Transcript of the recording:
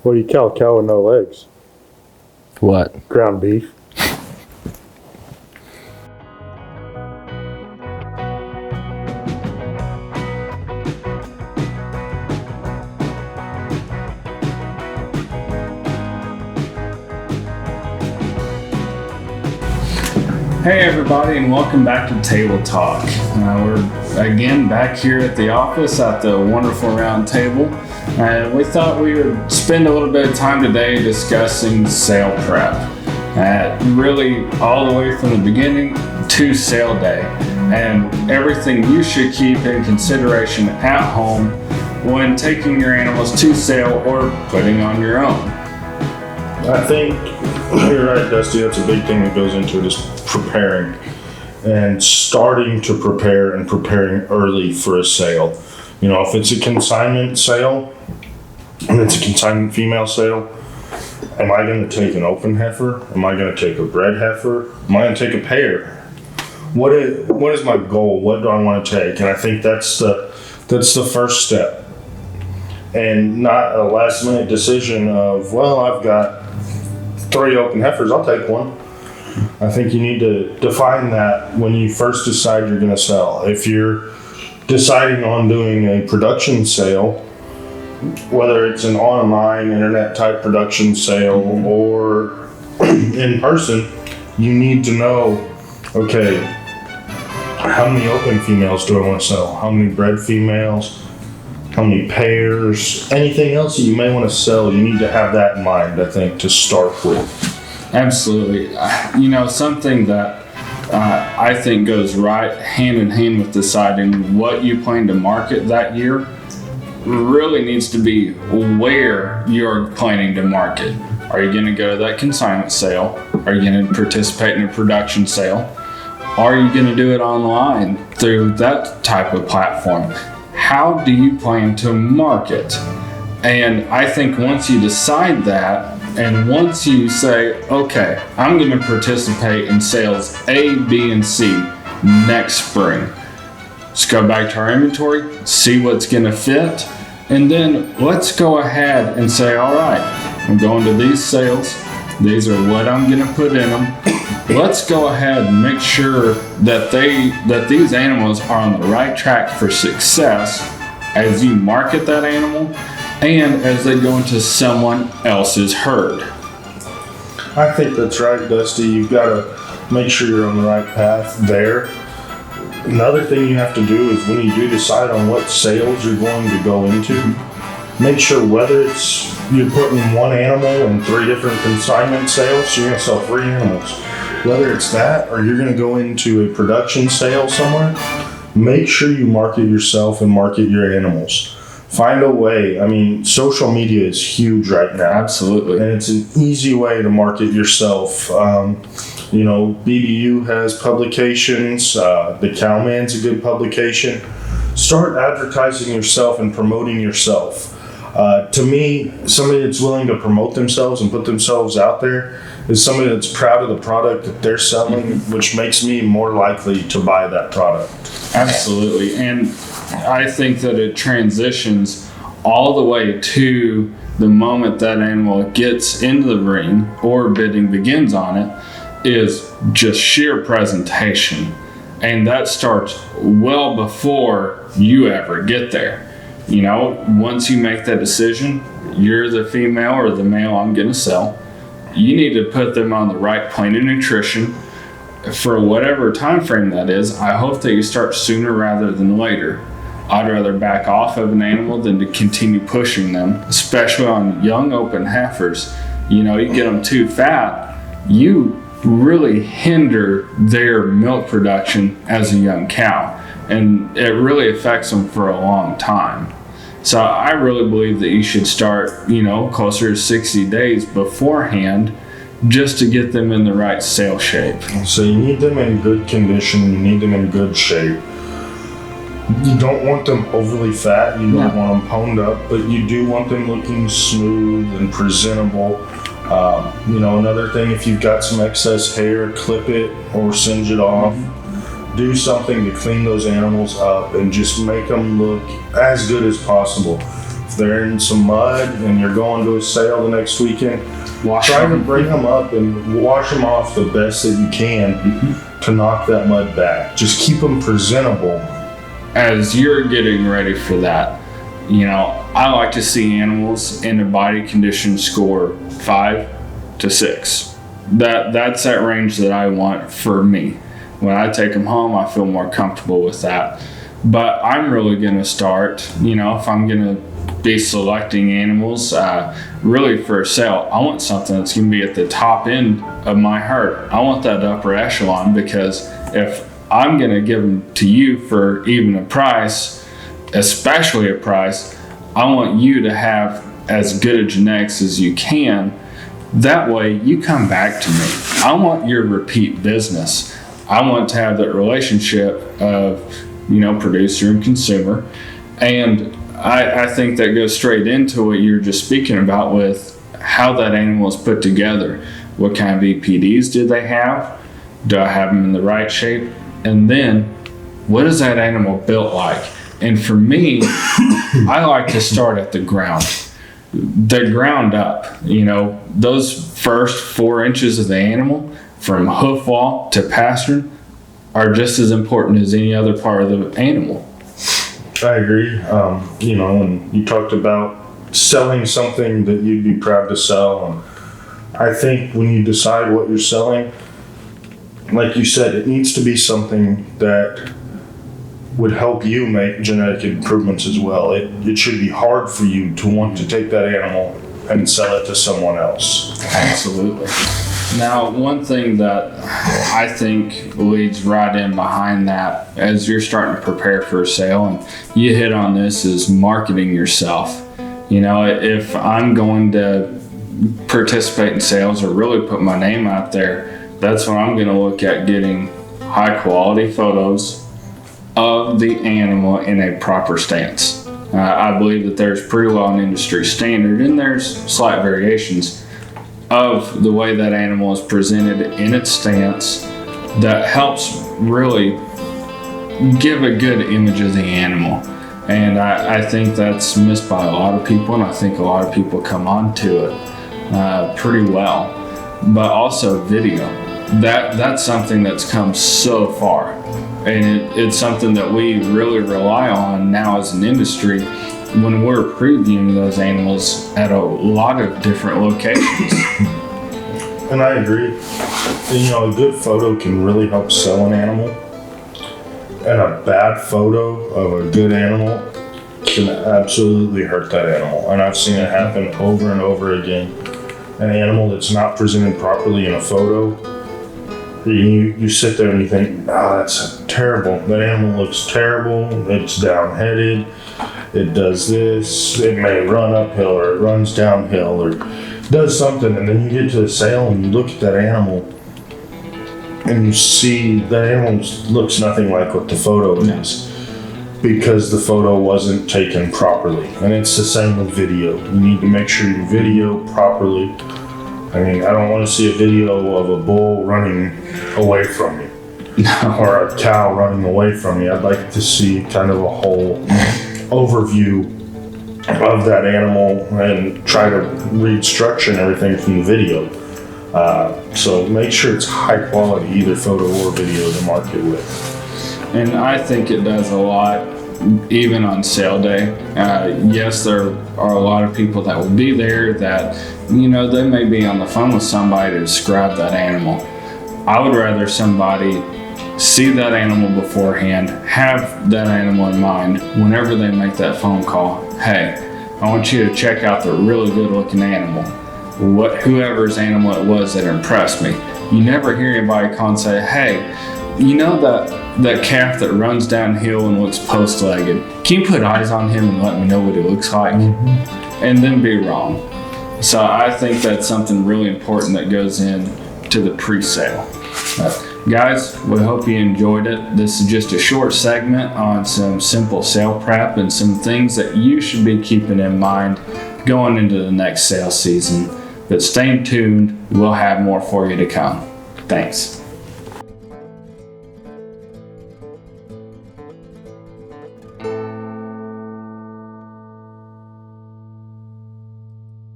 What do you call a cow with no legs? What? Ground beef. Hey everybody, and welcome back to Table Talk. We're again back here at the office at the wonderful round table. We thought we would spend a little bit of time today discussing sale prep. Really all the way from the beginning to sale day, and everything you should keep in consideration at home when taking your animals to sale or putting on your own. I think you're right, Dusty. That's a big thing that goes into it, is preparing and starting to prepare and preparing early for a sale. You know, if it's a consignment sale and it's a consignment female sale, am I going to take an open heifer? Am I going to take a bred heifer? Am I going to take a pair? What is my goal? What do I want to take? And I think that's the first step, and not a last minute decision of, well, I've got 3 open heifers, I'll take one. I think you need to define that when you first decide you're going to sell. If you're deciding on doing a production sale, whether it's an online internet type production sale or in person, you need to know, okay, how many open females do I want to sell? How many bred females? How many pairs? Anything else that you may want to sell, you need to have that in mind, I think, to start with. Absolutely. You know, something that I think goes right hand in hand with deciding what you plan to market that year really needs to be where you're planning to market. Are you going to go to that consignment sale? Are you going to participate in a production sale? Are you going to do it online through that type of platform? How do you plan to market? And I think once you decide that, and once you say, okay, I'm going to participate in sales A, B, and C next spring, let's go back to our inventory, see what's going to fit, and then let's go ahead and say, all right, I'm going to these sales. These are what I'm going to put in them. Let's go ahead and make sure that these animals are on the right track for success as you market that animal and as they go into someone else's herd. I think that's right, Dusty. You've got to make sure you're on the right path there. Another thing you have to do is when you do decide on what sales you're going to go into, make sure whether it's you're putting one animal in 3 different consignment sales, so you're going to sell 3 animals. Whether it's that or you're going to go into a production sale somewhere, make sure you market yourself and market your animals. Find a way. I mean, social media is huge right now. Absolutely. And it's an easy way to market yourself. You know, BBU has publications. The Cowman's a good publication. Start advertising yourself and promoting yourself. To me, somebody that's willing to promote themselves and put themselves out there is somebody that's proud of the product that they're selling, which makes me more likely to buy that product. Absolutely. And I think that it transitions all the way to the moment that animal gets into the ring or bidding begins on it is just sheer presentation. And that starts well before you ever get there. You know, once you make that decision, you're the female or the male I'm going to sell. You need to put them on the right plane of nutrition for whatever time frame that is. I hope that you start sooner rather than later. I'd rather back off of an animal than to continue pushing them, especially on young open heifers. You know, you get them too fat, you really hinder their milk production as a young cow, and it really affects them for a long time. So I really believe that you should start, you know, closer to 60 days beforehand just to get them in the right sale shape. So you need them in good condition, you need them in good shape. You don't want them overly fat, you don't want them honed up, but you do want them looking smooth and presentable. You know, another thing, if you've got some excess hair, clip it or singe it off. Do something to clean those animals up and just make them look as good as possible. If they're in some mud and you're going to a sale the next weekend, try to bring them up and wash them off the best that you can to knock that mud back. Just keep them presentable. As you're getting ready for that, I like to see animals in a body condition score 5 to 6. That's that range that I want for me. When I take them home, I feel more comfortable with that. But I'm really going to start, if I'm going to be selecting animals really for a sale, I want something that's going to be at the top end of my herd. I want that upper echelon, because if I'm going to give them to you for even a price, especially a price, I want you to have as good a genetics as you can. That way you come back to me. I want your repeat business. I want to have that relationship of, producer and consumer. And I think that goes straight into what you're just speaking about with how that animal is put together. What kind of EPDs do they have? Do I have them in the right shape? And then, what is that animal built like? And for me, I like to start at the ground up. Those first 4 inches of the animal, from hoof wall to pastern, are just as important as any other part of the animal. I agree. And you talked about selling something that you'd be proud to sell. And I think when you decide what you're selling, like you said, it needs to be something that would help you make genetic improvements as well. It should be hard for you to want to take that animal and sell it to someone else. Absolutely. Now, one thing that I think leads right in behind that, as you're starting to prepare for a sale, and you hit on this, is marketing yourself. If I'm going to participate in sales or really put my name out there, that's when I'm going to look at getting high quality photos of the animal in a proper stance. I believe that there's pretty well an industry standard, and there's slight variations of the way that animal is presented in its stance that helps really give a good image of the animal. And I think that's missed by a lot of people, and I think a lot of people come on to it pretty well. But also video. That's something that's come so far, and it's something that we really rely on now as an industry when we're previewing those animals at a lot of different locations. And I agree. A good photo can really help sell an animal, and a bad photo of a good animal can absolutely hurt that animal. And I've seen it happen over and over again. An animal that's not presented properly in a photo, you sit there and you think, that's terrible. That animal looks terrible. It's down-headed. It does this. It may run uphill, or it runs downhill, or does something. And then you get to the sale and you look at that animal and you see that animal looks nothing like what the photo is, because the photo wasn't taken properly. And it's the same with video. You need to make sure you video properly. I don't want to see a video of a bull running away from me. Or a cow running away from me. I'd like to see kind of a whole overview of that animal and try to read structure and everything from the video. So make sure it's high quality, either photo or video, to market with. And I think it does a lot, even on sale day. Yes, there are a lot of people that will be there that, they may be on the phone with somebody to describe that animal. I would rather somebody see that animal beforehand, have that animal in mind whenever they make that phone call. Hey, I want you to check out the really good looking animal. Whoever's animal it was that impressed me. You never hear anybody call and say, hey, that calf that runs downhill and looks post-legged, can you put eyes on him and let me know what he looks like? And then be wrong. So I think that's something really important that goes in to the pre-sale. Guys, we hope you enjoyed it. This is just a short segment on some simple sale prep and some things that you should be keeping in mind going into the next sale season. But stay tuned, we'll have more for you to come. Thanks.